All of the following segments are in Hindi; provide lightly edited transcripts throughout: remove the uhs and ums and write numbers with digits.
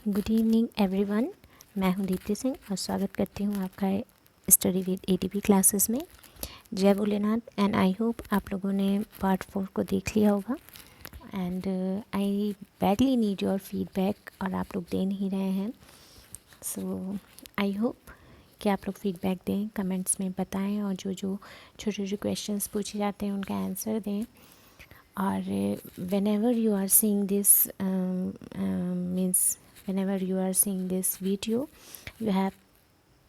Good evening everyone. मैं हूं दीप्ति सिंह और स्वागत करती हूं आपका स्टडी विद एटीपी क्लासेस में। जय भोलेनाथ। एंड आई होप आप लोगों ने पार्ट 4 को देख लिया होगा। And I badly need your feedback और आप लोग दे नहीं रहे हैं। सो आई होप कि आप लोग फीडबैक दें, कमेंट्स में बताएं और जो जो छोटे छोटे क्वेश्चंस पूछे जाते हैं उनका आंसर दें। और whenever you are seeing this means whenever you are seeing this video, you have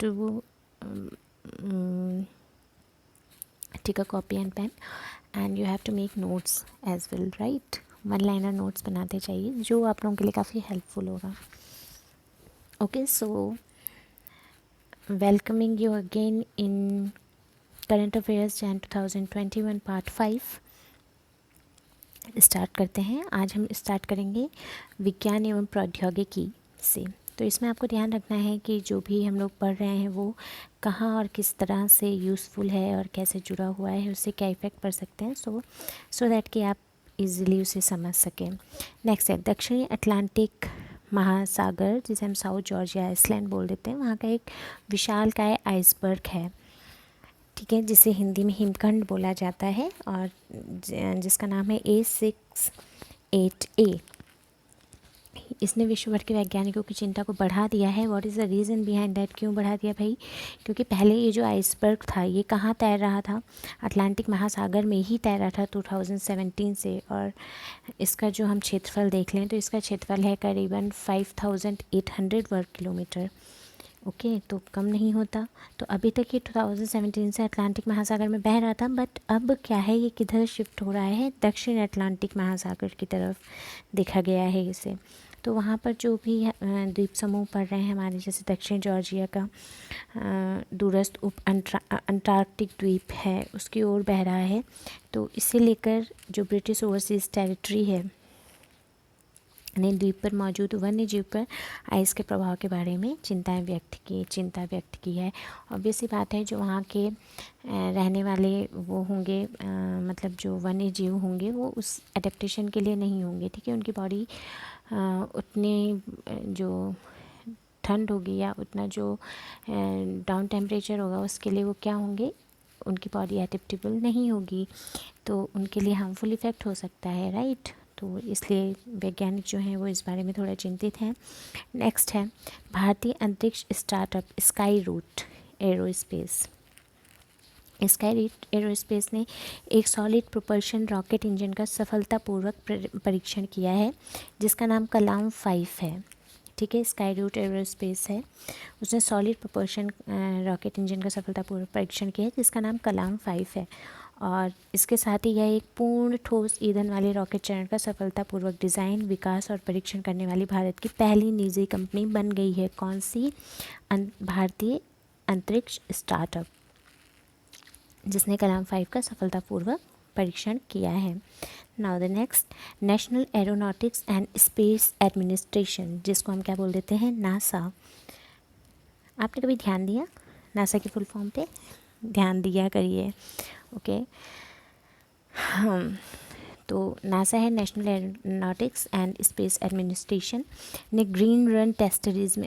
to um, take a copy and pen and you have to make notes as well, right? One liner notes बनाते चाहिए जो आप लोगों के लिए काफ़ी हेल्पफुल होगा। Okay, so welcoming you again in current affairs Jain 2021 part 5। Start करते हैं। आज हम स्टार्ट करेंगे विज्ञान एवं प्रौद्योगिकी से। तो इसमें आपको ध्यान रखना है कि जो भी हम लोग पढ़ रहे हैं वो कहाँ और किस तरह से यूज़फुल है और कैसे जुड़ा हुआ है, उससे क्या इफ़ेक्ट पड़ सकते हैं, सो दैट कि आप इजीली उसे समझ सकें। नेक्स्ट है दक्षिणी अटलांटिक महासागर, जिसे हम साउथ जॉर्जिया आइसलैंड बोल देते हैं, वहाँ का एक विशालकाय आइसबर्ग है, ठीक है, जिसे हिंदी में हिमखंड बोला जाता है और जिसका नाम है A68A। इसने विश्व भर के वैज्ञानिकों की चिंता को बढ़ा दिया है। What is the reason behind that? क्यों बढ़ा दिया भाई? क्योंकि पहले ये जो आइसबर्ग था ये कहाँ तैर रहा था? अटलांटिक महासागर में ही तैर रहा था 2017 से। और इसका जो हम क्षेत्रफल देख लें तो इसका क्षेत्रफल है करीबन 5800 वर्ग किलोमीटर। ओके, तो कम नहीं होता। तो अभी तक ये 2017 से अटलांटिक महासागर में बह रहा था, बट अब क्या है, ये किधर शिफ्ट हो रहा है? दक्षिण अटलांटिक महासागर की तरफ देखा गया है इसे। तो वहाँ पर जो भी द्वीप समूह पड़ रहे हैं हमारे, जैसे दक्षिण जॉर्जिया का दूरस्थ उप अंटार्कटिक द्वीप है, उसकी ओर बह रहा है। तो इसे लेकर जो ब्रिटिश ओवरसीज़ टेरिटरी है ने द्वीप पर मौजूद वन्य जीव पर आइस के प्रभाव के बारे में चिंता व्यक्त की है। ऑब्वियस सी बात है, जो वहाँ के रहने वाले वो होंगे, मतलब जो वन्य जीव होंगे वो उस एडेप्टेशन के लिए नहीं होंगे, ठीक है। उनकी बॉडी उतनी जो ठंड होगी या उतना जो डाउन टेम्परेचर होगा उसके लिए वो क्या होंगे, उनकी बॉडी एडेप्टेबल नहीं होगी, तो उनके लिए हार्मफुल इफ़ेक्ट हो सकता है, राइट। तो इसलिए वैज्ञानिक जो हैं वो इस बारे में थोड़ा चिंतित हैं। नेक्स्ट है भारतीय अंतरिक्ष startup Skyroot Aerospace. Sky Aerospace ने एक सॉलिड प्रोपल्शन रॉकेट इंजन का सफलतापूर्वक परीक्षण किया है, जिसका नाम कलाम 5 है, ठीक है। स्काई रूट एरोस्पेस है, उसने सॉलिड प्रोपल्शन रॉकेट इंजन का सफलतापूर्वक परीक्षण किया है, जिसका नाम कलाम 5 है। और इसके साथ ही यह एक पूर्ण ठोस ईंधन वाले रॉकेट चरण का सफलतापूर्वक डिज़ाइन, विकास और परीक्षण करने वाली भारत की पहली निजी कंपनी बन गई है। कौन सी? भारतीय अंतरिक्ष स्टार्टअप, जिसने कलाम 5 का सफलतापूर्वक परीक्षण किया है। Now the next, national aeronautics and space administration, जिसको हम क्या बोल देते हैं? नासा। आपने कभी ध्यान दिया नासा की फुल फॉर्म पे? ध्यान दिया करिए, ओके। तो नासा है national aeronautics and space administration ने ग्रीन रन टेस्ट सीरीज़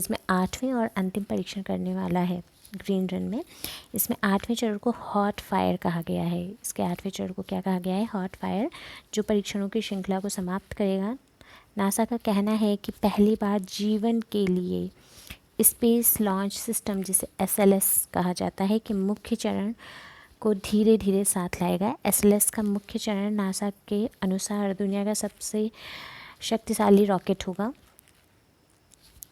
में 8वें और अंतिम परीक्षण करने वाला है। ग्रीन रन में इसमें 8वें चरण को हॉट फायर कहा गया है। इसके 8वें चरण को क्या कहा गया है? हॉट फायर, जो परीक्षणों की श्रृंखला को समाप्त करेगा। नासा का कहना है कि पहली बार जीवन के लिए स्पेस लॉन्च सिस्टम, जिसे SLS कहा जाता है, कि मुख्य चरण को धीरे धीरे साथ लाएगा। SLS का मुख्य चरण नासा के अनुसार दुनिया का सबसे शक्तिशाली रॉकेट होगा।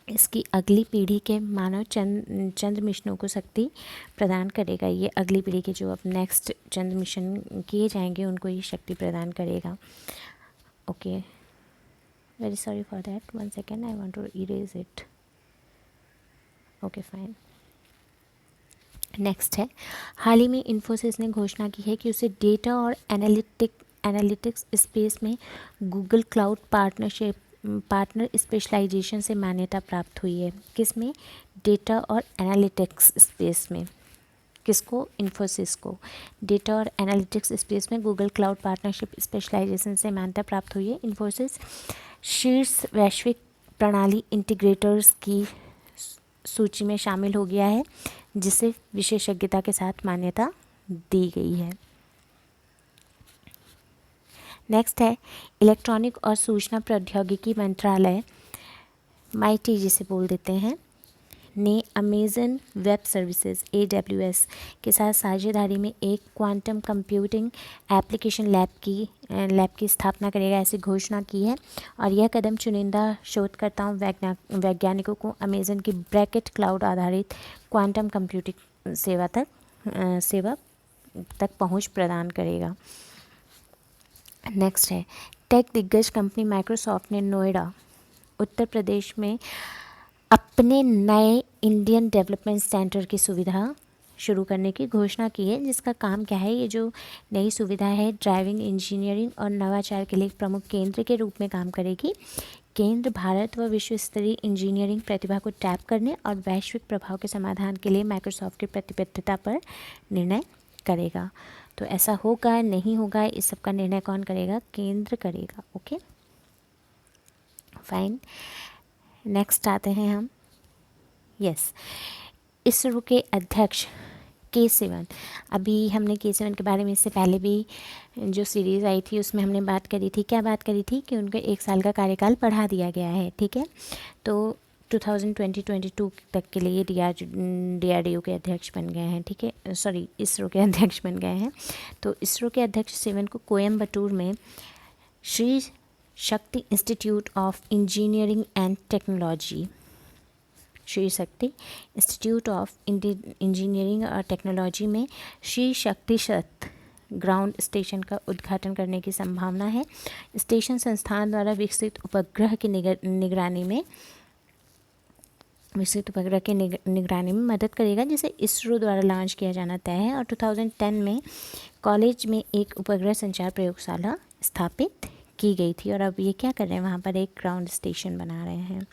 इसकी अगली पीढ़ी के मानव चंद्र मिशनों को शक्ति प्रदान करेगा। ये अगली पीढ़ी के जो अब नेक्स्ट चंद्र मिशन किए जाएंगे उनको ये शक्ति प्रदान करेगा। Okay, very sorry for that, 1 second, I want to erase it. Okay fine. Next है, हाल ही में इन्फोसिस ने घोषणा की है कि उसे डेटा और एनालिटिक्स स्पेस में गूगल क्लाउड पार्टनर स्पेशलाइजेशन से मान्यता प्राप्त हुई है। किस में? डेटा और एनालिटिक्स स्पेस में। किसको? इन्फोसिस को। डेटा और एनालिटिक्स स्पेस में गूगल क्लाउड पार्टनरशिप स्पेशलाइजेशन से मान्यता प्राप्त हुई है। इन्फोसिस शीर्ष वैश्विक प्रणाली इंटीग्रेटर्स की सूची में शामिल हो गया है, जिसे विशेषज्ञता के साथ मान्यता दी गई है। नेक्स्ट है इलेक्ट्रॉनिक और सूचना प्रौद्योगिकी मंत्रालय, माइटी जिसे बोल देते हैं, ने अमेज़न वेब सर्विसेज AWS के साथ साझेदारी में एक क्वांटम कंप्यूटिंग एप्लीकेशन लैब की स्थापना करेगा, ऐसी घोषणा की है। और यह कदम चुनिंदा शोधकर्ताओं वैज्ञानिकों को अमेज़न की ब्रैकेट क्लाउड आधारित क्वांटम कंप्यूटिंग सेवा तक पहुंच प्रदान करेगा। नेक्स्ट है टेक दिग्गज कंपनी माइक्रोसॉफ्ट ने नोएडा उत्तर प्रदेश में अपने नए इंडियन डेवलपमेंट सेंटर की सुविधा शुरू करने की घोषणा की है, जिसका काम क्या है, ये जो नई सुविधा है ड्राइविंग इंजीनियरिंग और नवाचार के लिए एक प्रमुख केंद्र के रूप में काम करेगी। केंद्र भारत व विश्व स्तरीय इंजीनियरिंग प्रतिभा को टैप करने और वैश्विक प्रभाव के समाधान के लिए माइक्रोसॉफ्ट की प्रतिबद्धता पर निर्णय करेगा। तो ऐसा होगा नहीं होगा, इस सब का निर्णय कौन करेगा? केंद्र करेगा। Okay fine. नेक्स्ट आते हैं हम, यस, इसरो के अध्यक्ष K7। अभी हमने K7 के बारे में इससे पहले भी जो सीरीज़ आई थी उसमें हमने बात करी थी। क्या बात करी थी? कि उनका 1 साल का कार्यकाल बढ़ा दिया गया है, ठीक है। तो 2020-22 तक के लिए DRDO के अध्यक्ष बन गए हैं, ठीक है, सॉरी इसरो के अध्यक्ष बन गए हैं। तो इसरो के अध्यक्ष 7 को कोयम्बटूर में Shri Shakti institute of engineering and technology, Shri Shakti institute of engineering और टेक्नोलॉजी में श्री शक्ति शत ग्राउंड स्टेशन का उद्घाटन करने की संभावना है। स्टेशन संस्थान द्वारा विकसित उपग्रह की निगरानी में मदद करेगा, जिसे इसरो द्वारा लॉन्च किया जाना तय है। और 2010 में कॉलेज में एक उपग्रह संचार प्रयोगशाला स्थापित की गई थी, और अब ये क्या कर रहे हैं, वहाँ पर एक ग्राउंड स्टेशन बना रहे हैं।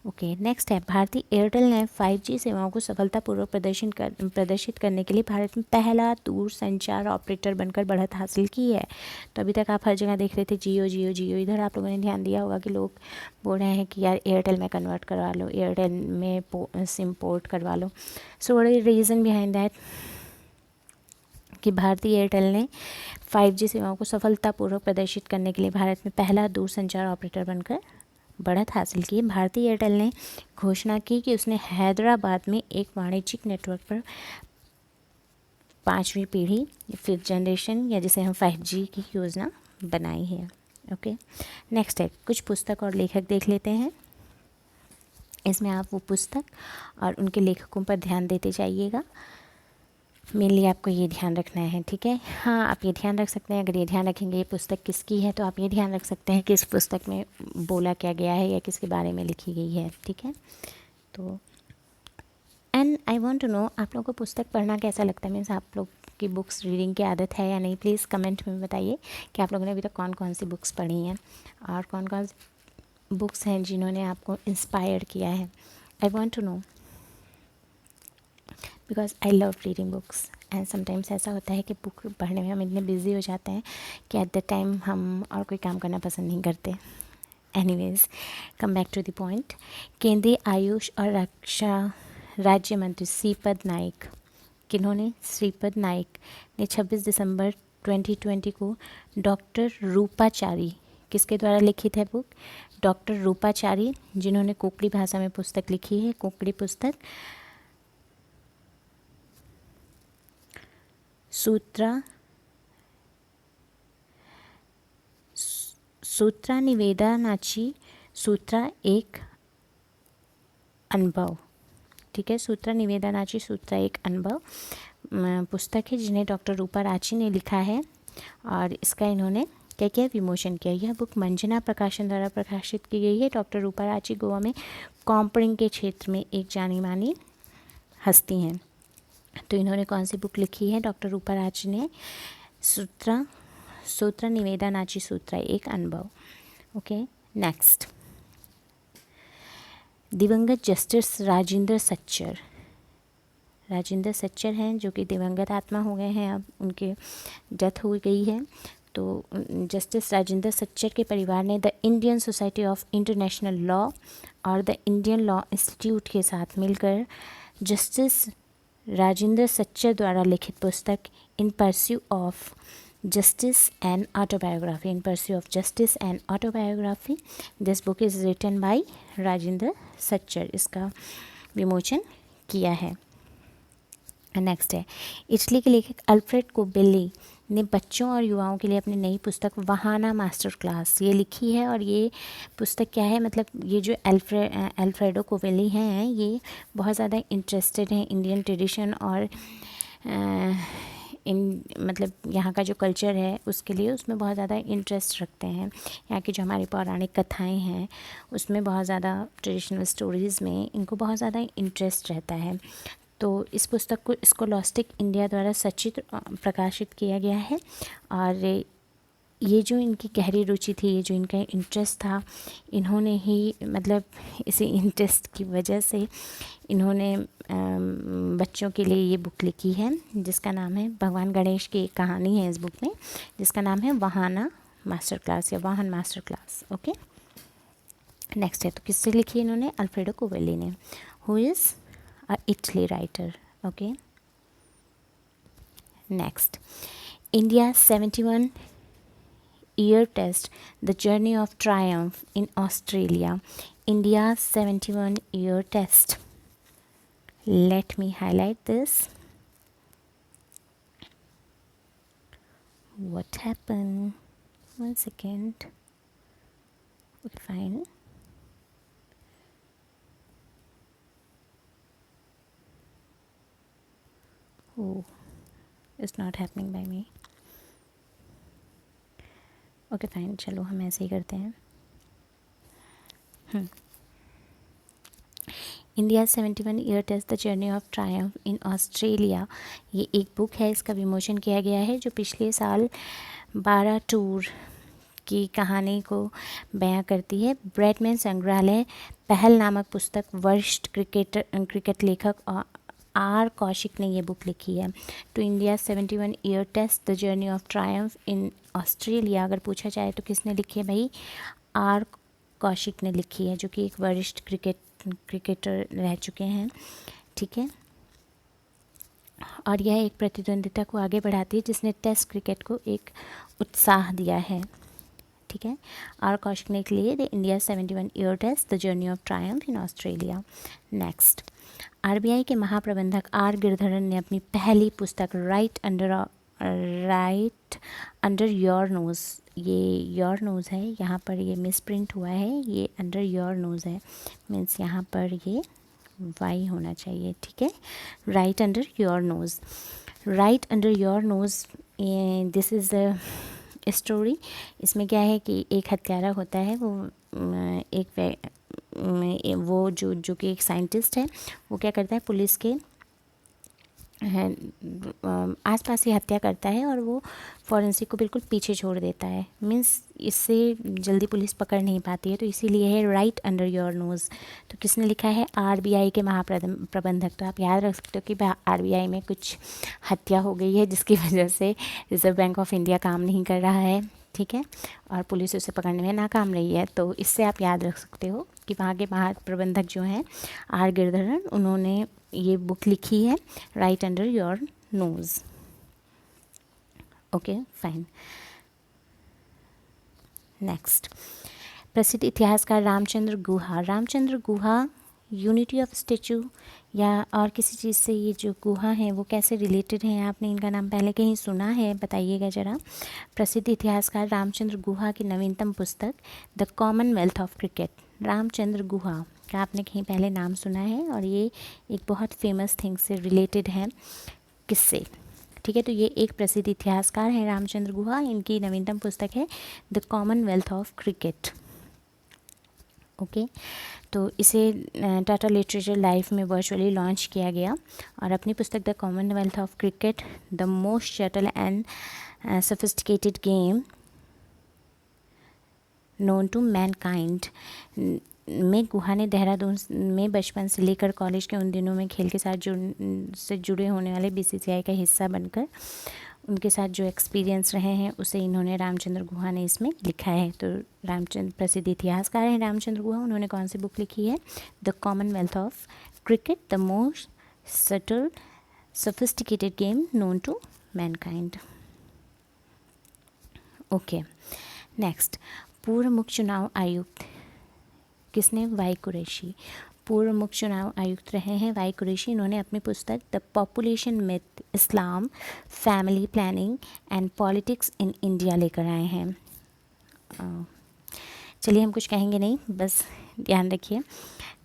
ओके नेक्स्ट है भारतीय एयरटेल ने 5G सेवाओं को सफलतापूर्वक प्रदर्शित करने के लिए भारत में पहला दूरसंचार ऑपरेटर बनकर बढ़त हासिल की है। तो अभी तक आप हर जगह देख रहे थे जियो जियो जियो, इधर आप लोगों ने ध्यान दिया होगा कि लोग बोल रहे हैं कि यार एयरटेल में कन्वर्ट करवा लो, एयरटेल में सिम पोर्ट करवा लो। So what is reason behind that कि भारतीय एयरटेल ने 5G सेवाओं को सफलतापूर्वक प्रदर्शित करने के लिए भारत में पहला दूरसंचार ऑपरेटर बनकर बढ़त हासिल की। भारतीय एयरटेल ने घोषणा की कि उसने हैदराबाद में एक वाणिज्यिक नेटवर्क पर 5वीं पीढ़ी 5th जनरेशन या जिसे हम 5G की योजना बनाई है। ओके नेक्स्ट है कुछ पुस्तक और लेखक देख लेते हैं। इसमें आप वो पुस्तक और उनके लेखकों पर ध्यान देते जाइएगा। मेनली आपको ये ध्यान रखना है, ठीक है। हाँ, आप ये ध्यान रख सकते हैं, अगर ये ध्यान रखेंगे ये पुस्तक किसकी है, तो आप ये ध्यान रख सकते हैं कि इस पुस्तक में बोला क्या गया है या किसके बारे में लिखी गई है, ठीक है। तो and I want to know आप लोगों को पुस्तक पढ़ना कैसा लगता है, मीन्स आप लोग की बुक्स रीडिंग की आदत है या नहीं। प्लीज़ कमेंट में बताइए कि आप लोगों ने अभी तक कौन कौन सी बुक्स पढ़ी हैं और कौन कौन सी बुक्स हैं जिन्होंने आपको इंस्पायर किया है। I want to know because I love reading books and sometimes ऐसा होता है कि बुक पढ़ने में हम इतने बिजी हो जाते हैं कि एट द टाइम हम और कोई काम करना पसंद नहीं करते। Anyways come back to the point. केंद्रीय आयुष और रक्षा राज्य मंत्री श्रीपद नाइक, किन्होंने? श्रीपद नाइक ने 26 दिसंबर 2020 को डॉक्टर रूपाचारी, किसके द्वारा लिखित है बुक? डॉक्टर रूपाचारी, जिन्होंने कोंकणी भाषा में पुस्तक लिखी है। कोंकणी पुस्तक सूत्रा निवेदनाची सूत्रा एक अनुभव, ठीक है। सूत्रा निवेदनाची सूत्रा एक अनुभव पुस्तक है जिन्हें डॉक्टर रूपा राची ने लिखा है और इसका इन्होंने क्या क्या विमोचन किया। यह बुक मंजना प्रकाशन द्वारा प्रकाशित की गई है। डॉक्टर रूपा राची गोवा में कॉम्परिंग के क्षेत्र में एक जानी मानी हस्ती हैं। तो इन्होंने कौन सी बुक लिखी है? डॉक्टर रूपा राची ने सूत्रा निवेदनाची सूत्रा एक अनुभव। ओके नेक्स्ट, दिवंगत जस्टिस राजेंद्र सच्चर हैं जो कि दिवंगत आत्मा हो गए हैं, अब उनके डेथ हो गई है। तो जस्टिस राजेंद्र सच्चर के परिवार ने the Indian society of international law और द इंडियन लॉ इंस्टीट्यूट के साथ मिलकर जस्टिस राजेंद्र सच्चर द्वारा लिखित पुस्तक in pursuit of justice and autobiography this book is written by Rajinder Sachar, इसका विमोचन किया है। नेक्स्ट है, इटली के लेखक अल्फ्रेड कोबेली ने बच्चों और युवाओं के लिए अपनी नई पुस्तक वहाना मास्टर क्लास ये लिखी है। और ये पुस्तक क्या है, मतलब ये जो अल्फ्रेडो कोबेली हैं ये बहुत ज़्यादा इंटरेस्टेड हैं इंडियन ट्रेडिशन और मतलब यहाँ का जो कल्चर है उसके लिए उसमें बहुत ज़्यादा इंटरेस्ट रखते हैं। यहाँ की जो हमारी पौराणिक कथाएं हैं उसमें बहुत ज़्यादा ट्रेडिशनल स्टोरीज़ में इनको बहुत ज़्यादा इंटरेस्ट रहता है। तो इस पुस्तक को स्कोलास्टिक इंडिया द्वारा सचित्र प्रकाशित किया गया है। और ये जो इनकी गहरी रुचि थी, ये जो इनका इंटरेस्ट था, इन्होंने ही मतलब इसी इंटरेस्ट की वजह से इन्होंने बच्चों के लिए ये बुक लिखी है जिसका नाम है, भगवान गणेश की एक कहानी है इस बुक में जिसका नाम है वहाना मास्टर क्लास या वाहन मास्टर क्लास। ओके, नेक्स्ट है, तो किससे लिखी है इन्होंने? अल्फ्रेडो कोवेली ने, who is a Italy writer. Okay, next, India 71 year test, the journey of triumph in Australia. India's 71 year test. Let me highlight this. What happened? 1 second. Okay, fine. Oh, it's not happening by me. Okay fine, चलो हम ऐसे ही करते हैं। India 71 year test the journey of triumph in Australia, ये एक बुक है, इसका विमोचन किया गया है जो पिछले साल 12 टूर की कहानी को बयां करती है। ब्रैडमैन संग्रहालय पहल नामक पुस्तक वरिष्ठ क्रिकेट लेखक आर कौशिक ने ये बुक लिखी है। To India 71 year test the journey of triumph in Australia, अगर पूछा जाए तो किसने लिखी है भाई? आर कौशिक ने लिखी है, जो कि एक वरिष्ठ क्रिकेटर रह चुके हैं। ठीक है, और यह एक प्रतिद्वंदिता को आगे बढ़ाती है जिसने टेस्ट क्रिकेट को एक उत्साह दिया है। ठीक है, आर कौशिक ने लिए the India 71 year test the journey of triumph in Australia. Next, RBI के महाप्रबंधक आर गिरधरन ने अपनी पहली पुस्तक राइट अंडर योर नोज़, ये योर नोज़ है, यहाँ पर ये मिसप्रिंट हुआ है, ये अंडर योर नोज़ है, मीन्स यहाँ पर ये वाई होना चाहिए। ठीक है, right under your nose, right under your nose, this is the story. इसमें क्या है कि एक हत्यारा होता है, वो जो कि एक साइंटिस्ट है, वो क्या करता है, पुलिस के आसपास ही हत्या करता है और वो फॉरेंसिक को बिल्कुल पीछे छोड़ देता है। मीन्स इससे जल्दी पुलिस पकड़ नहीं पाती है, तो इसीलिए है राइट अंडर योर नोज़। तो किसने लिखा है? आरबीआई के महाप्रबंधक। तो आप याद रख सकते हो कि आरबीआई में कुछ हत्या हो गई है जिसकी वजह से रिज़र्व बैंक ऑफ इंडिया काम नहीं कर रहा है। ठीक है, और पुलिस उसे पकड़ने में नाकाम रही है। तो इससे आप याद रख सकते हो कि वहाँ के महाप्रबंधक जो हैं आर गिरधरन, उन्होंने ये बुक लिखी है right under your nose. Okay fine, next, प्रसिद्ध इतिहासकार Ramachandra Guha. Ramachandra Guha unity of statue या और किसी चीज़ से ये जो गुहा है वो कैसे रिलेटेड हैं? आपने इनका नाम पहले कहीं सुना है? बताइएगा ज़रा। प्रसिद्ध इतिहासकार रामचंद्र गुहा की नवीनतम पुस्तक the Commonwealth of cricket. Ramachandra Guha का आपने कहीं पहले नाम सुना है और ये एक बहुत फेमस थिंग से रिलेटेड है, किससे? ठीक है, तो ये एक प्रसिद्ध इतिहासकार हैं रामचंद्र गुहा, इनकी नवीनतम पुस्तक है the Commonwealth of cricket. Okay, तो इसे टाटा लिटरेचर लाइफ में वर्चुअली लॉन्च किया गया और अपनी पुस्तक the Commonwealth of cricket the most shuttle and sophisticated game known to mankind में गुहा ने देहरादून में बचपन से लेकर कॉलेज के उन दिनों में खेल के साथ जुड़े होने वाले बीसीसीआई का हिस्सा बनकर उनके साथ जो एक्सपीरियंस रहे हैं उसे इन्होंने रामचंद्र गुहा ने इसमें लिखा है। तो रामचंद्र प्रसिद्ध इतिहासकार हैं रामचंद्र गुहा। उन्होंने कौन सी बुक लिखी है? The Commonwealth of cricket, the most subtle sophisticated game known to mankind. Okay, next, पूर्व मुख्य चुनाव आयुक्त किसने? वाई कुरैशी। पूर्व मुख्य चुनाव आयुक्त रहे हैं वाई कुरैशी। इन्होंने अपनी पुस्तक the population myth, Islam, family planning and politics in India लेकर आए हैं। चलिए, हम कुछ कहेंगे नहीं, बस ध्यान रखिए।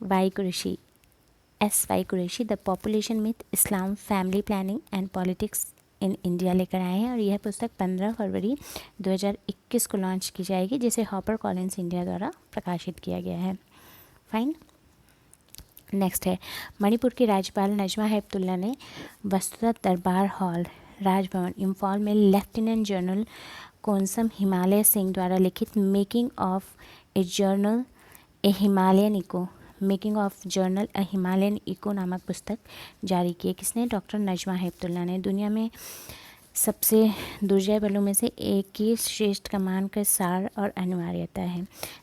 Y Qureshi, Y Qureshi, the population myth, Islam, family planning and politics in India लेकर आए हैं। और यह पुस्तक 15 फरवरी 2021 को लॉन्च की जाएगी, जिसे हॉपर कॉलिन्स इंडिया द्वारा प्रकाशित किया गया है। फाइन। नेक्स्ट है, मणिपुर की राज्यपाल नजमा हेपतुल्ला ने वस्तुतः दरबार हॉल, राजभवन, इम्फॉल में लेफ्टिनेंट जनरल कोनसम हिमालय सिंह द्वारा लिखित making of a journal a Himalayan echo, making of journal a Himalayan echo नामक पुस्तक जारी की है। किसने? डॉक्टर नजमा हेपतुल्ला ने। दुनिया में सबसे दुर्जय बलों में से एक की श्रेष्ठ कमान का सार और अनिवार्यता है।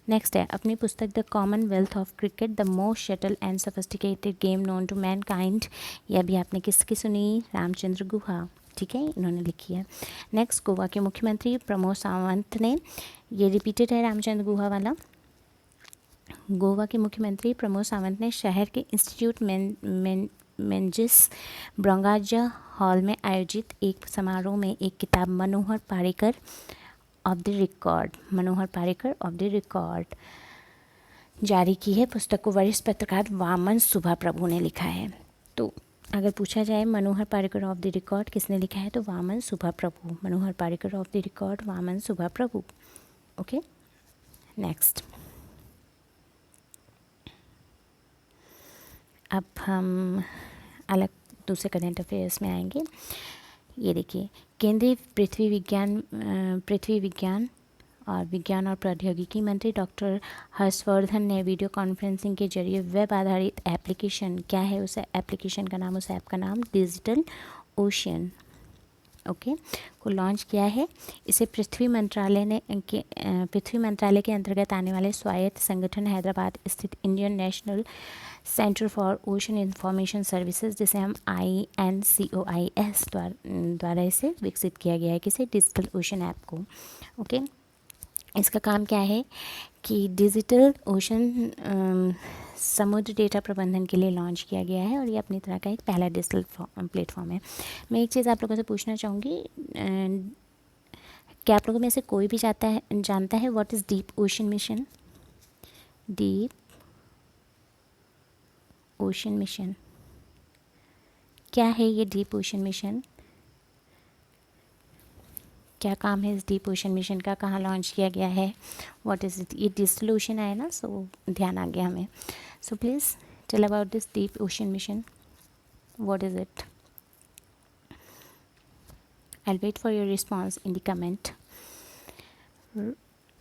नेक्स्ट है, अपनी पुस्तक the Commonwealth of cricket, the most shuttle and sophisticated game known to mankind, यह भी आपने किसकी सुनी? रामचंद्र गुहा। ठीक है, इन्होंने लिखी है। नेक्स्ट, गोवा के मुख्यमंत्री प्रमोद सावंत ने, ये रिपीटेड है रामचंद्र गुहा वाला। गोवा के मुख्यमंत्री प्रमोद सावंत ने शहर के इंस्टीट्यूट मेंजिस ब्रंगाजा हॉल में आयोजित एक समारोह में एक किताब मनोहर पारिकर ऑफ द रिकॉर्ड जारी की है। पुस्तक को वरिष्ठ पत्रकार वामन सुभा प्रभु ने लिखा है। तो अगर पूछा जाए Manohar Parrikar off the record किसने लिखा है, तो Vaman Subha Prabhu. Manohar Parrikar off the record, Vaman Subha Prabhu. Okay, next, अब हम अलग दूसरे करंट अफेयर्स में आएंगे। ये देखिए, केंद्रीय पृथ्वी विज्ञान और प्रौद्योगिकी मंत्री डॉक्टर हर्षवर्धन ने वीडियो कॉन्फ्रेंसिंग के जरिए वेब आधारित एप्लीकेशन, क्या है उस एप्लीकेशन का नाम, उस ऐप का नाम डिजिटल ओशन को लॉन्च किया है। इसे पृथ्वी मंत्रालय के अंतर्गत आने वाले स्वायत्त संगठन हैदराबाद स्थित Indian national centre for ocean information services, जिसे हम INCOIS द्वारा इसे विकसित किया गया है। किसे? डिजिटल ओशन ऐप को। ओके, इसका काम क्या है कि डिजिटल ओशन समुद्र डेटा प्रबंधन के लिए लॉन्च किया गया है और ये अपनी तरह का एक पहला डिजिटल प्लेटफॉर्म है। मैं एक चीज़ आप लोगों से पूछना चाहूँगी, क्या आप लोगों में से कोई भी जानता है what is deep ocean mission? Deep ocean mission क्या है? ये डीप ओशन मिशन क्या काम है? इस डीप ओशन मिशन का कहाँ लॉन्च किया गया है? What is it? ये डिजिटल ओशन आया ना, सो ध्यान आ गया हमें। So please tell about this deep ocean mission, what is it? I'll wait for your response in the comment.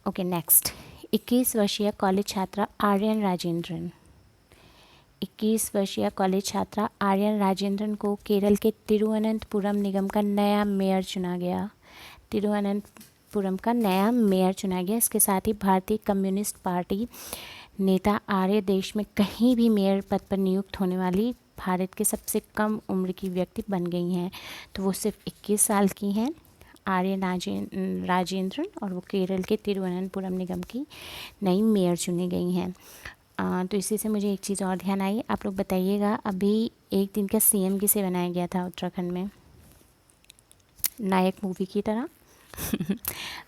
Okay, next, 21 वर्षीय कॉलेज छात्रा आर्यन राजेंद्रन। 21 वर्षीय कॉलेज छात्रा आर्यन राजेंद्रन को केरल के तिरुवनंतपुरम निगम का नया मेयर चुना गया। तिरुवनंतपुरम का नया मेयर चुना गया। इसके साथ ही भारतीय कम्युनिस्ट पार्टी नेता आर्य देश में कहीं भी मेयर पद पर नियुक्त होने वाली भारत के सबसे कम उम्र की व्यक्ति बन गई हैं। तो वो सिर्फ 21 साल की हैं, आर्य राजेंद्रन, और वो केरल के तिरुवनंतपुरम निगम की नई मेयर चुनी गई हैं। तो इसी से मुझे एक चीज़ और ध्यान आई, आप लोग बताइएगा, अभी एक दिन का CM किसे बनाया गया था उत्तराखंड में? नायक मूवी की तरह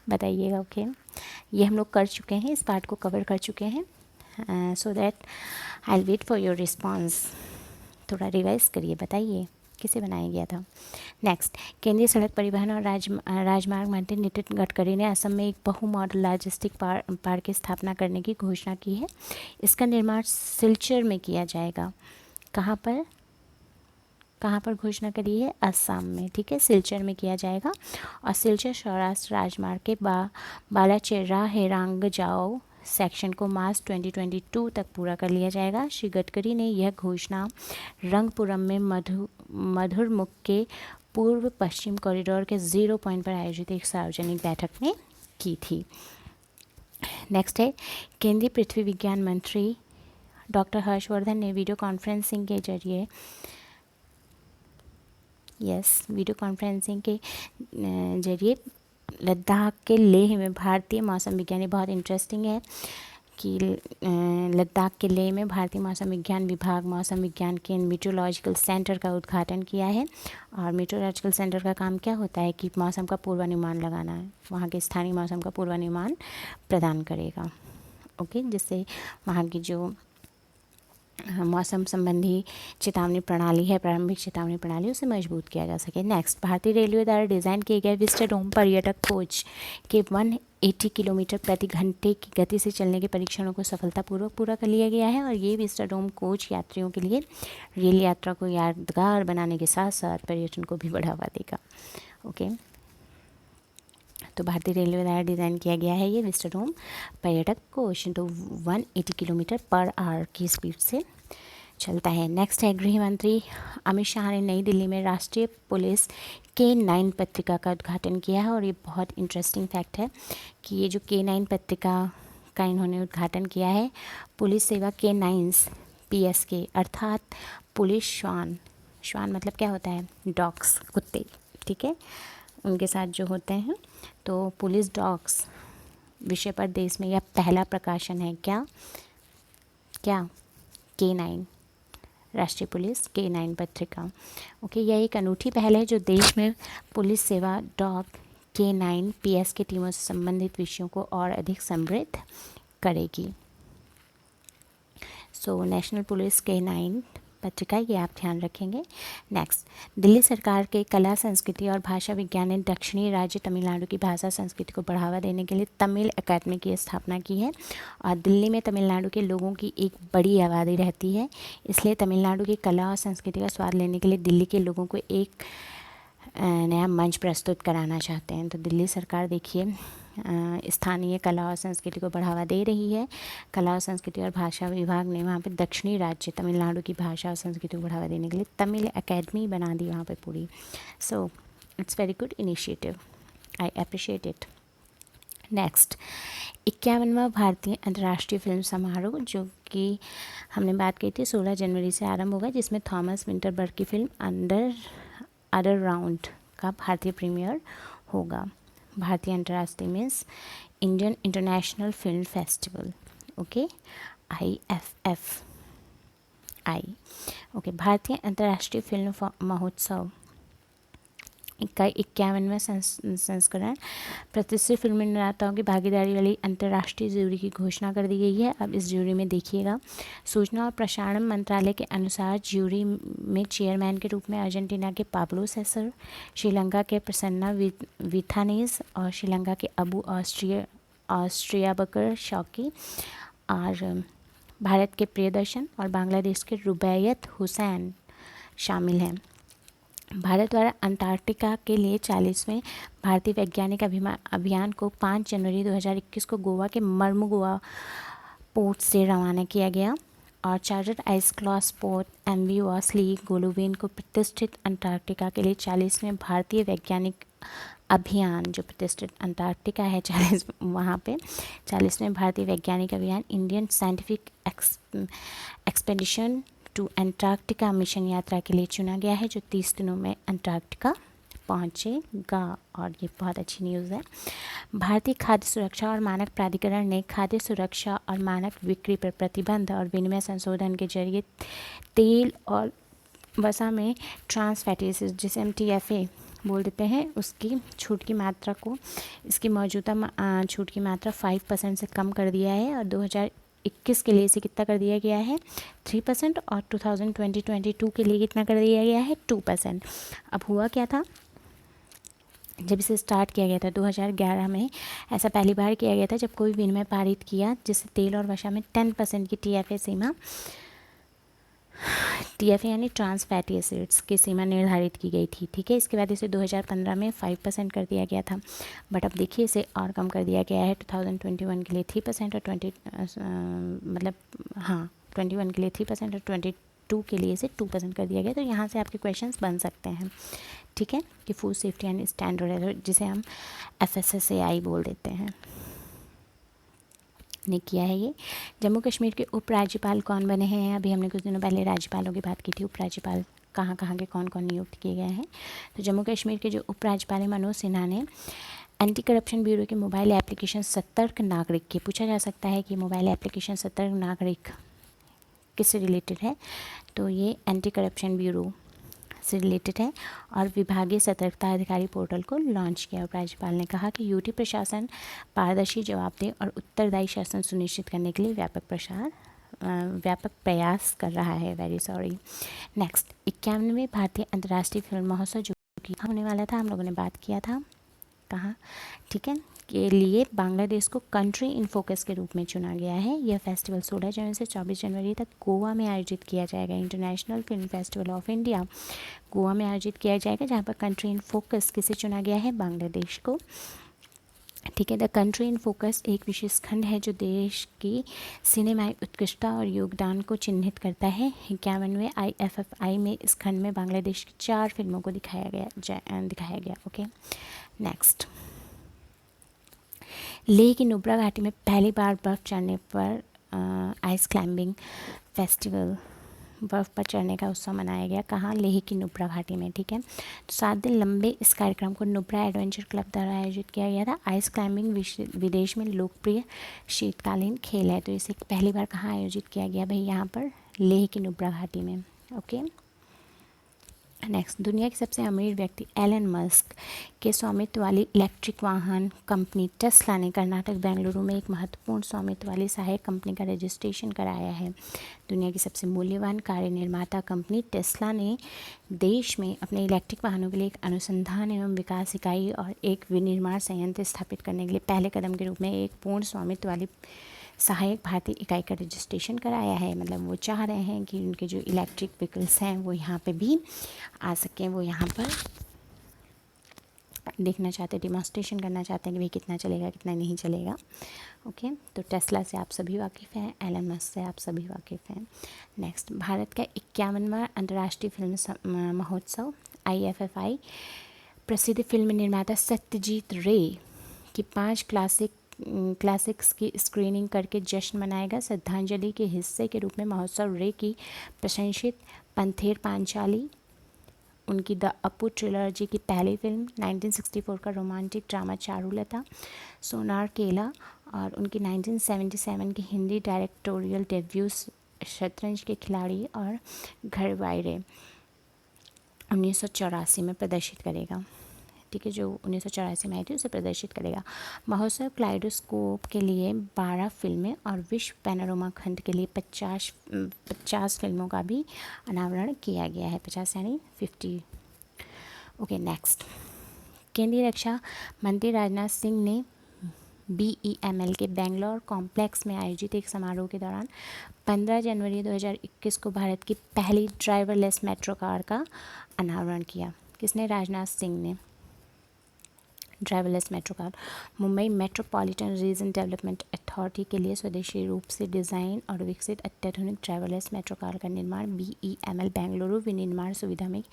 बताइएगा। ओके, ये हम लोग कर चुके हैं, इस पार्ट को कवर कर चुके हैं। So that I will wait for your response. थोड़ा रिवाइज करिए, बताइए किसे बनाया गया था। नेक्स्ट, केंद्रीय सड़क परिवहन और राजमार्ग मंत्री नितिन गडकरी ने असम में एक बहु मॉडल लॉजिस्टिक पार्क की स्थापना करने की घोषणा की है। इसका निर्माण सिलचर में किया जाएगा। कहाँ पर घोषणा करी है? असम में। ठीक है, सिलचर में किया जाएगा। और सिलचर सौराष्ट्र राजमार्ग के बालाचेरा हेरांगजाओ सेक्शन को मार्च 2022 तक पूरा कर लिया जाएगा। श्री गडकरी ने यह घोषणा रंगपुरम में मधुरमुख के पूर्व पश्चिम कॉरिडोर के 0 पॉइंट पर आयोजित एक सार्वजनिक बैठक में की थी। नेक्स्ट है, केंद्रीय पृथ्वी विज्ञान मंत्री डॉक्टर हर्षवर्धन ने वीडियो कॉन्फ्रेंसिंग के जरिए जरिए लद्दाख के लेह में भारतीय मौसम विज्ञानी, बहुत इंटरेस्टिंग है कि लद्दाख के लेह में भारतीय मौसम विज्ञान विभाग मौसम विज्ञान के मीटरोलॉजिकल सेंटर का उद्घाटन किया है। और मीटरोलॉजिकल सेंटर का काम क्या होता है कि मौसम का पूर्वानुमान लगाना है, वहाँ के स्थानीय मौसम का पूर्वानुमान प्रदान करेगा। ओके, जिससे वहाँ की जो मौसम संबंधी चेतावनी प्रणाली है, प्रारंभिक चेतावनी प्रणाली, उसे मजबूत किया जा सके। नेक्स्ट, भारतीय रेलवे द्वारा डिज़ाइन किए गए विस्टाडोम पर्यटक कोच के 180 किलोमीटर प्रति घंटे की गति से चलने के परीक्षणों को सफलतापूर्वक पूरा कर लिया गया है। और ये विस्टाडोम कोच यात्रियों के लिए रेल यात्रा को यादगार बनाने के साथ साथ पर्यटन को भी बढ़ावा देगा। ओके, तो भारतीय रेलवे द्वारा डिज़ाइन किया गया है ये विस्टाडोम पर्यटक कोच, तो 180 किलोमीटर पर आवर की स्पीड से चलता है। नेक्स्ट है, गृह मंत्री अमित शाह ने नई दिल्ली में राष्ट्रीय पुलिस K9 पत्रिका का उद्घाटन किया है। और ये बहुत इंटरेस्टिंग फैक्ट है कि ये जो K9 पत्रिका का इन्होंने उद्घाटन किया है, पुलिस सेवा K9s PSK अर्थात पुलिस श्वान, श्वान मतलब क्या होता है, डॉग्स, कुत्ते, ठीक है, उनके साथ जो होते हैं, तो पुलिस डॉग्स विषय पर देश में यह पहला प्रकाशन है। क्या K9, राष्ट्रीय पुलिस K9 पत्रिका। ओके, यह एक अनूठी पहल है जो देश में पुलिस सेवा डॉग K9 PSK टीमों से संबंधित विषयों को और अधिक समृद्ध करेगी। सो नेशनल पुलिस K9 पत्रिका, ये आप ध्यान रखेंगे। नेक्स्ट, दिल्ली सरकार के कला संस्कृति और भाषा विज्ञान ने दक्षिणी राज्य तमिलनाडु की भाषा संस्कृति को बढ़ावा देने के लिए तमिल अकादमी की स्थापना की है। और दिल्ली में तमिलनाडु के लोगों की एक बड़ी आबादी रहती है, इसलिए तमिलनाडु की कला और संस्कृति का स्वाद लेने के लिए दिल्ली के लोगों को एक नया मंच प्रस्तुत कराना चाहते हैं। तो दिल्ली सरकार देखिए स्थानीय कला और संस्कृति को बढ़ावा दे रही है। कला और संस्कृति और भाषा विभाग ने वहाँ पे दक्षिणी राज्य तमिलनाडु की भाषा और संस्कृति को बढ़ावा देने के लिए तमिल अकेडमी बना दी वहाँ पे पूरी। So it's very good initiative, I appreciate it. Next, 51वां भारतीय अंतर्राष्ट्रीय फिल्म समारोह, जो कि हमने बात की थी 16 जनवरी से आरंभ होगा, जिसमें थॉमस विंटरबर्ग की फिल्म अदर राउंड का भारतीय प्रीमियर होगा। भारतीय अंतर्राष्ट्रीय means Indian international film festival, okay, IFFI। Okay, भारतीय अंतर्राष्ट्रीय फिल्म महोत्सव का 51वां संस्करण प्रतिष्ठित फिल्म निर्माताओं की भागीदारी वाली अंतर्राष्ट्रीय ज्यूरी की घोषणा कर दी गई है। अब इस ज्यूरी में देखिएगा, सूचना और प्रसारण मंत्रालय के अनुसार ज्यूरी में चेयरमैन के रूप में अर्जेंटीना के पाब्लो सेसर, श्रीलंका के प्रसन्ना विथानीस और श्रीलंका के अबू ऑस्ट्रियाबकर शौकी, और भारत के प्रियदर्शन और बांग्लादेश के रुबैयत हुसैन शामिल हैं। भारत द्वारा अंटार्कटिका के लिए 40वें भारतीय वैज्ञानिक अभियान को 5 जनवरी 2021 को गोवा के मर्मुगोआ पोर्ट से रवाना किया गया। और chartered ice class port MV Vasiliy Golovnin को प्रतिष्ठित अंटार्कटिका के लिए 40वें भारतीय वैज्ञानिक अभियान, जो प्रतिष्ठित अंटार्कटिका है 40 वहाँ पे 40वें भारतीय वैज्ञानिक अभियान Indian scientific expedition to Antarctica mission यात्रा के लिए चुना गया है, जो 30 दिनों में अंटार्कटिका पहुंचेगा। और ये बहुत अच्छी न्यूज़ है। भारतीय खाद्य सुरक्षा और मानक प्राधिकरण ने खाद्य सुरक्षा और मानक बिक्री पर प्रतिबंध और विनिमय संशोधन के जरिए तेल और वसा में ट्रांस फैटी एसिड, जिसे हम TFA बोल देते हैं, उसकी छूट की मात्रा को, इसकी मौजूदा छूट की मात्रा 5% से कम कर दिया है। और 2021 के लिए इसे कितना कर दिया गया है, 3%, और 2022 के लिए कितना कर दिया गया है, 2%। अब हुआ क्या था, जब इसे स्टार्ट किया गया था 2011 में, ऐसा पहली बार किया गया था जब कोई विनिमय पारित किया जिससे तेल और वसा में 10% की TFA सीमा, TFA यानी ट्रांस फैटी एसिड्स की सीमा निर्धारित की गई थी। ठीक है, इसके बाद इसे 2015 में 5% कर दिया गया था, बट अब देखिए इसे और कम कर दिया गया है 2021 के लिए 3% और 21 के लिए 3% और 2 के लिए इसे 2% कर दिया गया। तो यहाँ से आपके क्वेश्चंस बन सकते हैं, ठीक है, कि फूड सेफ्टी एंड स्टैंडर्ड जिसे हम FSSAI बोल देते हैं, ने किया है ये। जम्मू कश्मीर के उपराज्यपाल कौन बने हैं? अभी हमने कुछ दिनों पहले राज्यपालों की बात की थी, उपराज्यपाल कहाँ कहाँ के कौन कौन नियुक्त किए गए हैं। तो जम्मू कश्मीर के जो उपराज्यपाल हैं मनोज सिन्हा ने एंटी करप्शन ब्यूरो के मोबाइल एप्लीकेशन सतर्क नागरिक की, पूछा जा सकता है कि मोबाइल एप्लीकेशन सतर्क नागरिक किससे रिलेटेड है? तो ये एंटी करप्शन ब्यूरो से रिलेटेड है और विभागीय सतर्कता अधिकारी पोर्टल को लॉन्च किया। उपराज्यपाल ने कहा कि यूटी प्रशासन पारदर्शी, जवाबदेह और उत्तरदायी शासन सुनिश्चित करने के लिए व्यापक प्रयास कर रहा है। Very sorry. नेक्स्ट, 51वें भारतीय अंतर्राष्ट्रीय फिल्म महोत्सव जो कि होने वाला था, हम लोगों ने बात किया था कहाँ, ठीक है, के लिए बांग्लादेश को कंट्री इन फोकस के रूप में चुना गया है। यह फेस्टिवल 16 जनवरी से 24 जनवरी तक गोवा में आयोजित किया जाएगा। International film festival of India Goa में आयोजित किया जाएगा, जहाँ पर कंट्री इन फोकस किसे चुना गया है? बांग्लादेश को, ठीक है। द कंट्री इन फोकस एक विशेष खंड है जो देश की सिनेमाई उत्कृष्टता और योगदान को चिन्हित करता है। 51वें IFFI में इस खंड में बांग्लादेश की 4 फिल्मों को दिखाया गया। ओके, नेक्स्ट, लेह की नुब्रा घाटी में पहली बार बर्फ़ चढ़ने पर आइस क्लाइंबिंग फेस्टिवल, बर्फ़ पर चढ़ने का उत्सव मनाया गया। कहाँ? लेह की नुब्रा घाटी में, ठीक है। तो 7 दिन लंबे इस कार्यक्रम को नुब्रा एडवेंचर क्लब द्वारा आयोजित किया गया था। आइस क्लाइंबिंग विदेश में लोकप्रिय शीतकालीन खेल है। तो इसे पहली बार कहाँ आयोजित किया गया भाई? यहाँ पर लेह की नुब्रा घाटी में। ओके, नेक्स्ट, दुनिया के सबसे अमीर व्यक्ति एलन मस्क के स्वामित्व वाली इलेक्ट्रिक वाहन कंपनी टेस्ला ने कर्नाटक बेंगलुरु में एक महत्वपूर्ण स्वामित्व वाली सहायक कंपनी का रजिस्ट्रेशन कराया है। दुनिया की सबसे मूल्यवान कार निर्माता कंपनी टेस्ला ने देश में अपने इलेक्ट्रिक वाहनों के लिए एक अनुसंधान एवं विकास इकाई और एक विनिर्माण संयंत्र स्थापित करने के लिए पहले कदम के रूप में एक पूर्ण स्वामित्व वाली सहायक भारतीय इकाई का रजिस्ट्रेशन कराया है। मतलब वो चाह रहे हैं कि उनके जो इलेक्ट्रिक व्हीकल्स हैं वो यहाँ पे भी आ सकें, वो यहाँ पर देखना चाहते हैं, डिमॉन्स्ट्रेशन करना चाहते हैं कि भाई कितना चलेगा कितना नहीं चलेगा। ओके, तो टेस्ला से आप सभी वाकिफ़ हैं, एलन मस्क से आप सभी वाकिफ़ हैं। नेक्स्ट, भारत का 51वां अंतर्राष्ट्रीय फिल्म महोत्सव IFFI प्रसिद्ध फिल्म निर्माता सत्यजीत रे की 5 क्लासिक्स की स्क्रीनिंग करके जश्न मनाएगा। श्रद्धांजलि के हिस्से के रूप में महोत्सव रे की प्रशंसित पंथेर पांचाली, उनकी द अपू ट्रिलॉजी की पहली फिल्म, 1964 का रोमांटिक ड्रामा चारुलता, सोनार केला और उनकी 1977 की हिंदी डायरेक्टोरियल डेब्यू शतरंज के खिलाड़ी और घर वायरे 1984 में प्रदर्शित करेगा। ठीक है, जो 1984 में आई थी उसे प्रदर्शित करेगा। महोत्सव क्लाइडोस्कोप के लिए 12 फिल्में और विश्व पैनोरमा खंड के लिए 50 फिल्मों का भी अनावरण किया गया है। 50 यानी 50। ओके, नेक्स्ट, केंद्रीय रक्षा मंत्री राजनाथ सिंह ने BEML के बेंगलोर कॉम्प्लेक्स में आयोजित एक समारोह के दौरान 15 जनवरी 2021 को भारत की पहली ड्राइवरलेस मेट्रो कार का अनावरण किया। किसने? राजनाथ सिंह ने। Driverless metro car Mumbai metropolitan region development authority के लिए स्वदेशी रूप से डिज़ाइन और विकसित अत्याधुनिक ड्राइवरलेस मेट्रो कार का निर्माण BEML बेंगलुरु विनिर्माण सुविधा में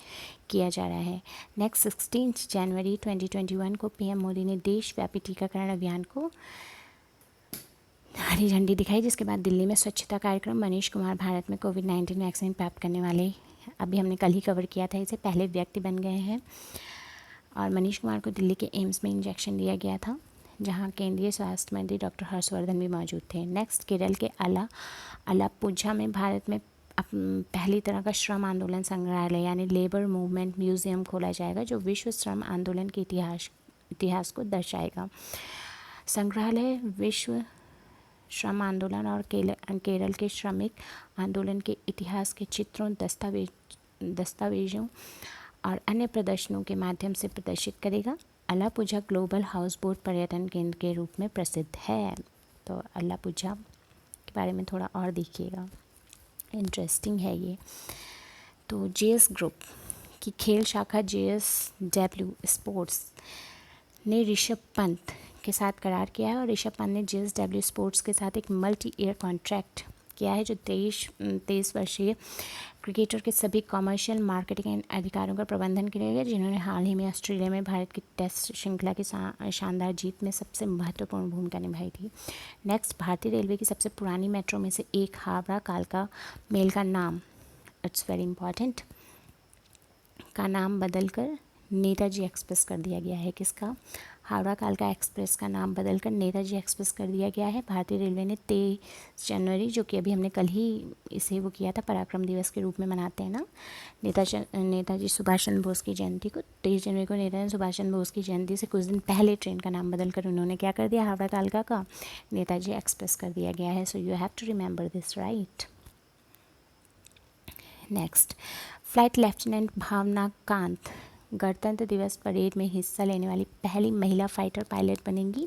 किया जा रहा है। नेक्स्ट, 16 जनवरी 2021 को PM मोदी ने देशव्यापी टीकाकरण अभियान को हरी झंडी दिखाई, जिसके बाद दिल्ली में स्वच्छता कार्यक्रम। मनीष कुमार भारत में कोविड-19 वैक्सीन प्राप्त करने वाले, अभी हमने कल ही कवर किया था इसे, पहले व्यक्ति बन गए हैं। और मनीष कुमार को दिल्ली के एम्स में इंजेक्शन दिया गया था, जहां केंद्रीय स्वास्थ्य मंत्री डॉक्टर हर्षवर्धन भी मौजूद थे। नेक्स्ट, केरल के अलापुझा में भारत में पहली तरह का श्रम आंदोलन संग्रहालय यानी लेबर मूवमेंट म्यूजियम खोला जाएगा, जो विश्व श्रम आंदोलन के इतिहास को दर्शाएगा। संग्रहालय विश्व श्रम आंदोलन और केरल के श्रमिक आंदोलन के इतिहास के चित्रों, दस्तावेजों और अन्य प्रदर्शनों के माध्यम से प्रदर्शित करेगा। अलापुझा ग्लोबल हाउस बोट पर्यटन केंद्र के रूप में प्रसिद्ध है। तो अलापुझा के बारे में थोड़ा और देखिएगा, इंटरेस्टिंग है ये। तो JS ग्रुप की खेल शाखा JSW स्पोर्ट्स ने ऋषभ पंत के साथ करार किया है और ऋषभ पंत ने JSW स्पोर्ट्स के साथ एक मल्टी ईयर कॉन्ट्रैक्ट किया है, जो 23 वर्षीय क्रिकेटर के सभी कमर्शियल मार्केटिंग एंड अधिकारों का प्रबंधन करेगा, जिन्होंने हाल ही में ऑस्ट्रेलिया में भारत की टेस्ट श्रृंखला की शानदार जीत में सबसे महत्वपूर्ण भूमिका निभाई थी। नेक्स्ट, भारतीय रेलवे की सबसे पुरानी मेट्रो में से एक हावड़ा कालका मेल का नाम, इट्स वेरी इंपॉर्टेंट, का नाम बदलकर नेताजी एक्सप्रेस कर दिया गया है। किसका? हावड़ा कालका एक्सप्रेस का नाम बदलकर नेताजी एक्सप्रेस कर दिया गया है। भारतीय रेलवे ने 23 जनवरी, जो कि अभी हमने कल ही इसे वो किया था, पराक्रम दिवस के रूप में मनाते हैं ना, नेताजी सुभाष चंद्र बोस की जयंती को, 23 जनवरी को नेताजी सुभाष चंद्र बोस की जयंती से कुछ दिन पहले ट्रेन का नाम बदलकर उन्होंने क्या कर दिया? हावड़ा कालका का नेताजी एक्सप्रेस कर दिया गया है। So you have to remember this, right. Next, flight lieutenant Bhawana Kanth गणतंत्र दिवस परेड में हिस्सा लेने वाली पहली महिला फाइटर पायलट बनेंगी।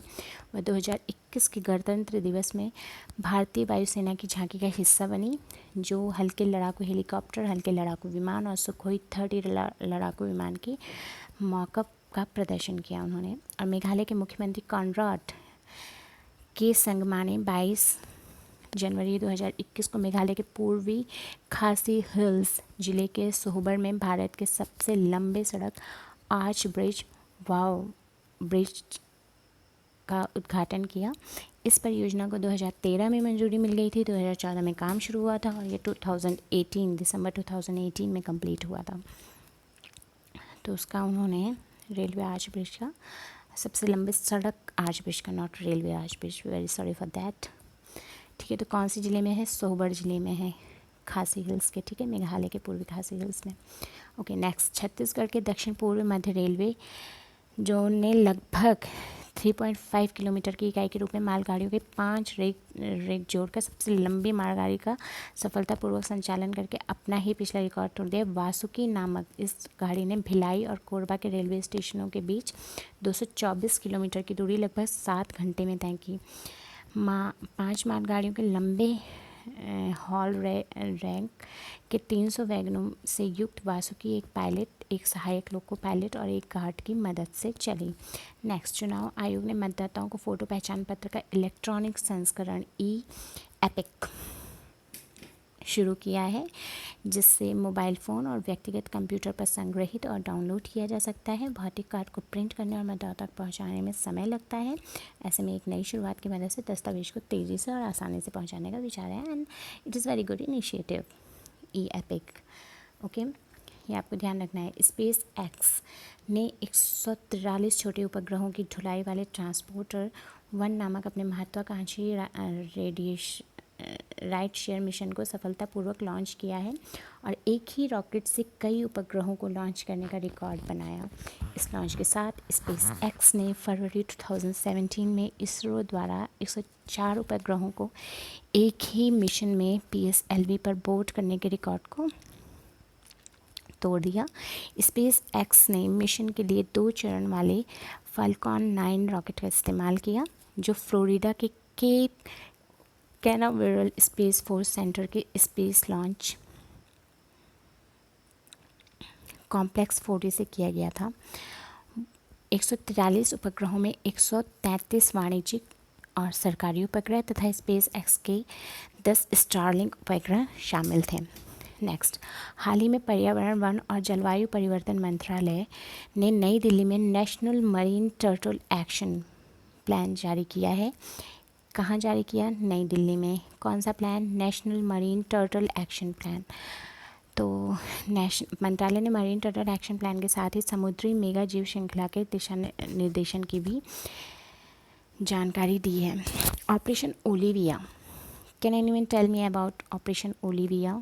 वह 2021 के गणतंत्र दिवस में भारतीय वायुसेना की झांकी का हिस्सा बनी, जो हल्के लड़ाकू हेलीकॉप्टर, हल्के लड़ाकू विमान और सुखोई 30 लड़ाकू विमान के मॉकअप का प्रदर्शन किया उन्होंने। और मेघालय के मुख्यमंत्री कॉनराड के संगमा ने 22 जनवरी 2021 को मेघालय के पूर्वी खासी हिल्स जिले के सोहबर में भारत के सबसे लंबे सड़क आर्च ब्रिज ब्रिज का उद्घाटन किया। इस परियोजना को 2013 में मंजूरी मिल गई थी, 2014 में काम शुरू हुआ था और ये 2018 दिसंबर 2018 में कंप्लीट हुआ था। तो उसका उन्होंने रेलवे आर्च ब्रिज का, सबसे लंबे सड़क आर्च ब्रिज का, not railway arch bridge, very sorry for that. ठीक है, तो कौन सी ज़िले में है? सोहबर ज़िले में है, खासी हिल्स के, ठीक है, मेघालय के पूर्वी खासी हिल्स में। ओके, नेक्स्ट, छत्तीसगढ़ के दक्षिण पूर्व मध्य रेलवे जोन ने लगभग 3.5 किलोमीटर की इकाई के रूप में मालगाड़ियों के 5 रेक जोड़कर सबसे लंबी मालगाड़ी का सफलतापूर्वक संचालन करके अपना ही पिछला रिकॉर्ड तोड़ दिया। वासुकी नामक इस गाड़ी ने भिलाई और कोरबा के रेलवे स्टेशनों के बीच 224 किलोमीटर की दूरी लगभग 7 घंटे में तय की। 5 मालगाड़ियों के लंबे हॉल रैंक के 300 वैगनों से युक्त वासुकी एक पायलट, एक सहायक लोको पायलट और एक गार्ड की मदद से चली। नेक्स्ट, चुनाव आयोग ने मतदाताओं को फोटो पहचान पत्र का इलेक्ट्रॉनिक संस्करण ई-एपिक शुरू किया है, जिससे मोबाइल फ़ोन और व्यक्तिगत कंप्यूटर पर संग्रहित और डाउनलोड किया जा सकता है। भौतिक कार्ड को प्रिंट करने और मतदाता तक पहुंचाने में समय लगता है। ऐसे में एक नई शुरुआत की मदद से दस्तावेज को तेज़ी से और आसानी से पहुंचाने का विचार है, and it is very good initiative, e EPIC. Okay, ये आपको ध्यान रखना है। स्पेस एक्स ने 143 छोटे उपग्रहों की ढुलाई वाले ट्रांसपोर्टर 1 नामक अपने महत्वाकांक्षी राइट शेयर मिशन को सफलतापूर्वक लॉन्च किया है और एक ही रॉकेट से कई उपग्रहों को लॉन्च करने का रिकॉर्ड बनाया। इस लॉन्च के साथ स्पेस एक्स ने फरवरी 2017 में इसरो द्वारा 104 उपग्रहों को एक ही मिशन में PSLV पर बोर्ड करने के रिकॉर्ड को तोड़ दिया। स्पेस एक्स ने मिशन के लिए 2 चरण वाले फाल्कॉन 9 रॉकेट का इस्तेमाल किया, जो फ्लोरिडा के Cape Canaveral space force centre के स्पेस लॉन्च कॉम्प्लेक्स 40 से किया गया था। 143 उपग्रहों में 133 वाणिज्यिक और सरकारी उपग्रह तथा स्पेस एक्स के 10 स्टारलिंक उपग्रह शामिल थे। नेक्स्ट, हाल ही में पर्यावरण, वन और जलवायु परिवर्तन मंत्रालय ने नई दिल्ली में national marine turtle action plan जारी किया है। कहाँ जारी किया? नई दिल्ली में। कौन सा plan? National marine turtle action plan. तो मंत्रालय ने मरीन टर्टल एक्शन प्लान के साथ ही समुद्री मेगा जीव श्रृंखला के दिशा निर्देशन की भी जानकारी दी है। Operation Olivia, can anyone tell me about operation Olivia?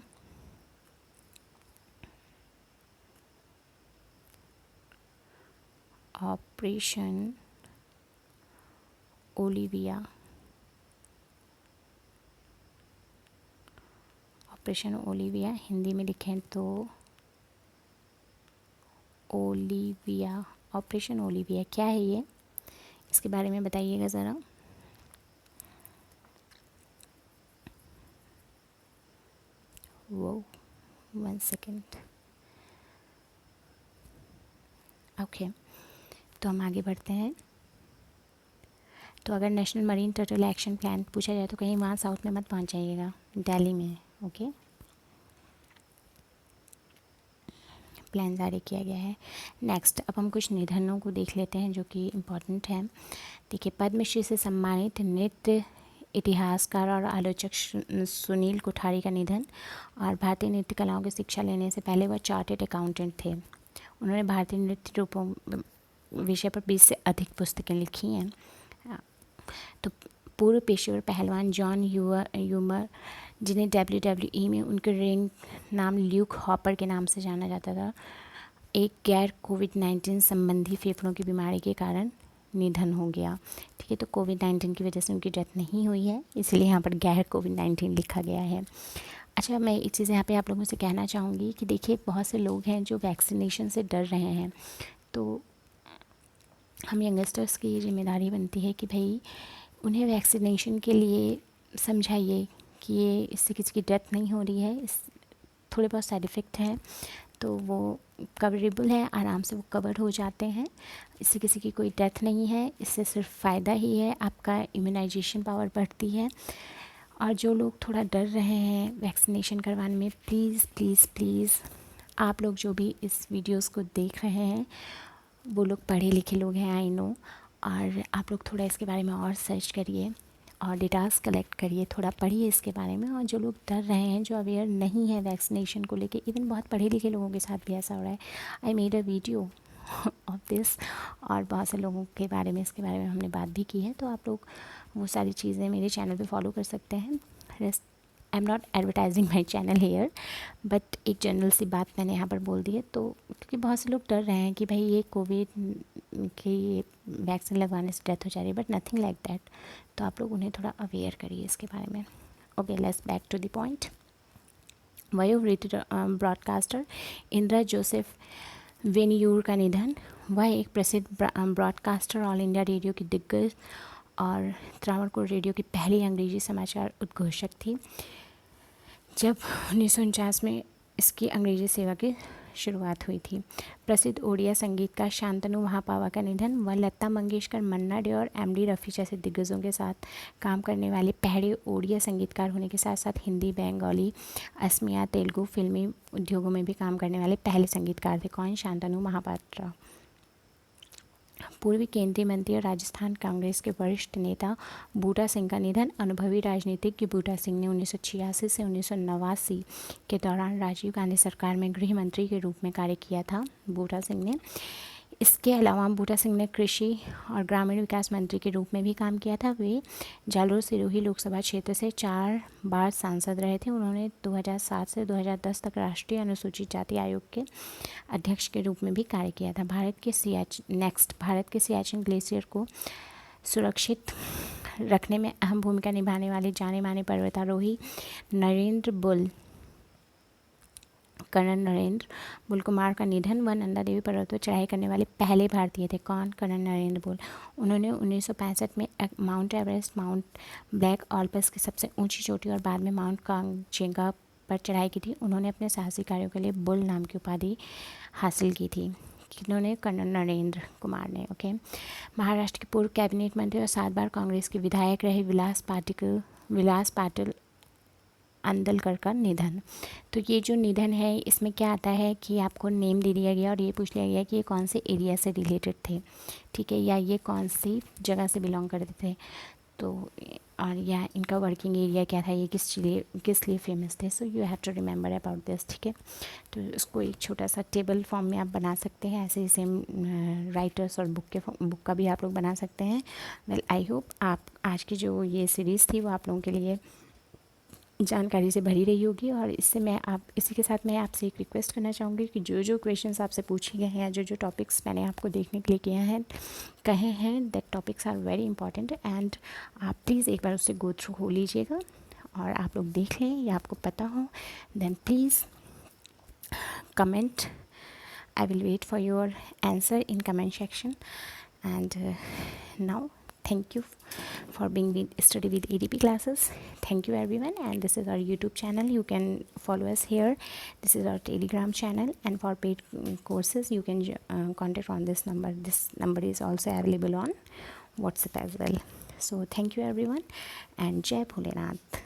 Operation Olivia, operation Olivia Hindi में लिखें तो ओलिविया, ऑपरेशन ओलिविया क्या है ये, इसके बारे में बताइएगा ज़रा। वो 1 सेकेंड। ओके, तो हम आगे बढ़ते हैं। तो अगर national marine turtle action plan पूछा जाए तो कहीं वहाँ साउथ में मत पहुँच जाइएगा, दिल्ली में। ओके, प्लान जारी किया गया है। नेक्स्ट, अब हम कुछ निधनों को देख लेते हैं जो कि इम्पोर्टेंट हैं। देखिए, पद्मश्री से सम्मानित नृत्य इतिहासकार और आलोचक सुनील कोठारी का निधन। और भारतीय नृत्य कलाओं की शिक्षा लेने से पहले वह चार्टेड अकाउंटेंट थे। उन्होंने भारतीय नृत्य रूपों विषय पर 20 से अधिक पुस्तकें लिखी हैं। तो पूर्व पेशेवर पहलवान जॉन यूमर, जिन्हें WWE में उनके रिंग नाम ल्यूक हॉपर के नाम से जाना जाता था, एक गैर कोविड-19 संबंधी फेफड़ों की बीमारी के कारण निधन हो गया। ठीक है, तो कोविड-19 की वजह से उनकी डेथ नहीं हुई है, इसलिए यहाँ पर गैर कोविड-19 लिखा गया है। अच्छा, मैं एक चीज़ यहाँ पे आप लोगों से कहना चाहूँगी कि देखिए, बहुत से लोग हैं जो वैक्सीनेशन से डर रहे हैं, तो हम यंगस्टर्स की ये जिम्मेदारी बनती है कि भाई उन्हें वैक्सीनेशन के लिए समझाइए कि ये इससे किसी की डेथ नहीं हो रही है, इस थोड़े बहुत साइड इफ़ेक्ट हैं तो वो कवरेबल है, आराम से वो कवर हो जाते हैं। इससे किसी की कोई डेथ नहीं है, इससे सिर्फ फ़ायदा ही है, आपका इम्यूनाइजेशन पावर बढ़ती है। और जो लोग थोड़ा डर रहे हैं वैक्सीनेशन करवाने में, प्लीज़ प्लीज़ प्लीज़ आप लोग जो भी इस वीडियोस को देख रहे हैं वो लोग पढ़े लिखे लोग हैं, आई नो, और आप लोग थोड़ा इसके बारे में और सर्च करिए और डेटास कलेक्ट करिए, थोड़ा पढ़िए इसके बारे में। और जो लोग डर रहे हैं, जो अवेयर नहीं है वैक्सीनेशन को लेके, इवन बहुत पढ़े लिखे लोगों के साथ भी ऐसा हो रहा है, I made a video of this, और बहुत से लोगों के बारे में, इसके बारे में हमने बात भी की है। तो आप लोग वो सारी चीज़ें मेरे चैनल पे फॉलो कर सकते हैं। I am not advertising my channel here, but एक जनरल सी बात मैंने यहाँ पर बोल दी है। तो क्योंकि बहुत से लोग डर रहे हैं कि भाई ये कोविड की वैक्सीन लगवाने से डेथ हो जा रही है, बट नथिंग लाइक दैट। तो आप लोग उन्हें थोड़ा अवेयर करिए इसके बारे में। Okay, let's back to the point. वयोवृद्ध ब्रॉडकास्टर इंदिरा जोसेफ वेन्यूर का निधन। वह एक प्रसिद्ध ब्रॉडकास्टर, ऑल इंडिया रेडियो की दिग्गज और त्रावणकोर रेडियो की पहली अंग्रेजी समाचार उद्घोषक थी। जब 1949 में इसकी अंग्रेजी सेवा की शुरुआत हुई थी। प्रसिद्ध ओडिया संगीतकार शांतनु महापावा का निधन। वह लता मंगेशकर, मन्ना डे और MD रफ़ी जैसे दिग्गजों के साथ काम करने वाले पहले ओडिया संगीतकार होने के साथ साथ हिंदी, बंगाली, असमिया, तेलुगु फिल्मी उद्योगों में भी काम करने वाले पहले संगीतकार थे। कौन? शांतनु महापात्रा। पूर्वी केंद्रीय मंत्री और राजस्थान कांग्रेस के वरिष्ठ नेता बूटा सिंह का निधन। अनुभवी राजनीतिज्ञ बूटा सिंह ने 1986 से 1989 के दौरान राजीव गांधी सरकार में गृह मंत्री के रूप में कार्य किया था बूटा सिंह ने। इसके अलावा बूटा सिंह ने कृषि और ग्रामीण विकास मंत्री के रूप में भी काम किया था। वे जालोर सिरोही लोकसभा क्षेत्र से 4 बार सांसद रहे थे। उन्होंने 2007 से 2010 तक राष्ट्रीय अनुसूचित जाति आयोग के अध्यक्ष के रूप में भी कार्य किया था। भारत के सियाचिन ग्लेशियर को सुरक्षित रखने में अहम भूमिका निभाने वाले जाने माने पर्वतारोही कर्नल नरेंद्र बुल कुमार का निधन। वह नंदा देवी पर्वत पर चढ़ाई करने वाले पहले भारतीय थे। कौन? Colonel Narendra Bull. उन्होंने 1965 में mount Everest, mount Blanc Alps की सबसे ऊंची चोटी और बाद में माउंट कांगचेंगा पर चढ़ाई की थी। उन्होंने अपने साहसी कार्यों के लिए बुल नाम की उपाधि हासिल की थी। किन्होंने? कर्नल नरेंद्र कुमार ने। ओके। महाराष्ट्र के पूर्व कैबिनेट मंत्री और 7 बार कांग्रेस के विधायक रहे विलास पाटिल अंदलकर का निधन। तो ये जो निधन है, इसमें क्या आता है कि आपको नेम दे दिया गया और ये पूछ लिया गया कि ये कौन से एरिया से रिलेटेड थे, ठीक है, या ये कौन सी जगह से बिलोंग करते थे, तो और या इनका वर्किंग एरिया क्या था, ये किस लिए फेमस थे। So you have to remember about this, ठीक है। तो इसको एक छोटा सा टेबल फॉर्म में आप बना सकते हैं, ऐसे ही सेम राइटर्स और बुक का भी आप लोग बना सकते हैं। वेल, आई होप आप आज की जो ये सीरीज़ थी वो आप लोगों के लिए जानकारी से भरी रही होगी। और इसी के साथ मैं आपसे एक रिक्वेस्ट करना चाहूँगी कि जो जो क्वेश्चंस आपसे पूछे गए हैं, जो जो टॉपिक्स मैंने आपको देखने के लिए कहे हैं, that topics are very important, and आप प्लीज़ एक बार उससे गो थ्रू हो लीजिएगा और आप लोग देख लें या आपको पता हो, then please comment. I will wait for your answer in comment section. And now thank you for being with study with ADP classes. Thank you everyone, and this is our YouTube channel. You can follow us here. This is our Telegram channel, and for paid courses you can contact on this number. This number is also available on WhatsApp as well. So thank you everyone and जय भोलेनाथ।